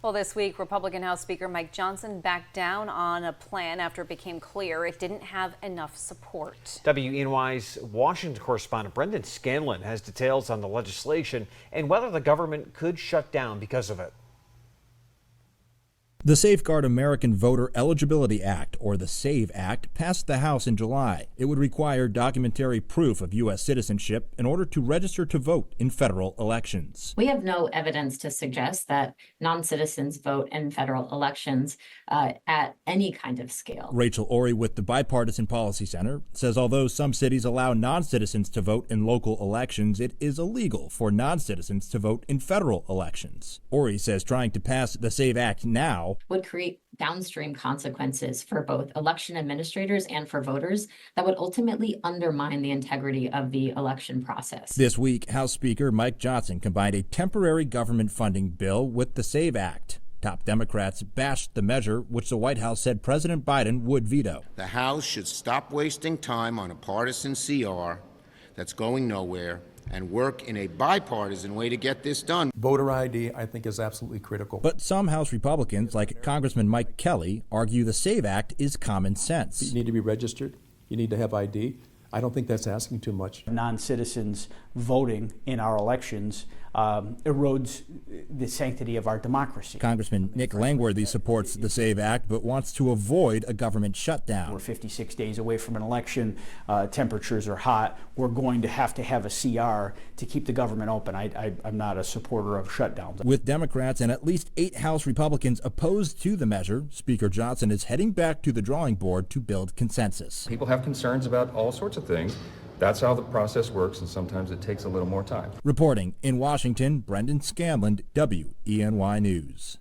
Well, this week, Republican House Speaker Mike Johnson backed down on a plan after it became clear it didn't have enough support. WENY's Washington correspondent Brendan Scanlon has details on the legislation and whether the government could shut down because of it. The Safeguard American Voter Eligibility Act, or the SAVE Act, passed the House in July. It would require documentary proof of U.S. citizenship in order to register to vote in federal elections. We have no evidence to suggest that non-citizens vote in federal elections at any kind of scale. Rachel Ori with the Bipartisan Policy Center says although some cities allow non-citizens to vote in local elections, it is illegal for non-citizens to vote in federal elections. Ori says trying to pass the SAVE Act now would create downstream consequences for both election administrators and for voters that would ultimately undermine the integrity of the election process. This week, House Speaker Mike Johnson combined a temporary government funding bill with the SAVE Act. Top Democrats bashed the measure, which the White House said President Biden would veto. The House should stop wasting time on a partisan CR that's going nowhere and work in a bipartisan way to get this done. Voter ID, I think, is absolutely critical. But some House Republicans, like Congressman Mike Kelly, argue the SAVE Act is common sense. You need to be registered. You need to have ID. I don't think that's asking too much. Non-citizens voting in our elections erodes the sanctity of our democracy. Congressman Nick Langworthy supports the SAVE Act, but wants to avoid a government shutdown. We're 56 days away from an election. Temperatures are hot. We're going to have a CR to keep the government open. I'm not a supporter of shutdowns. With Democrats and at least 8 House Republicans opposed to the measure, Speaker Johnson is heading back to the drawing board to build consensus. People have concerns about all sorts of things. That's how the process works, and sometimes it takes a little more time. Reporting in Washington, Brendan Scanlon, WENY News.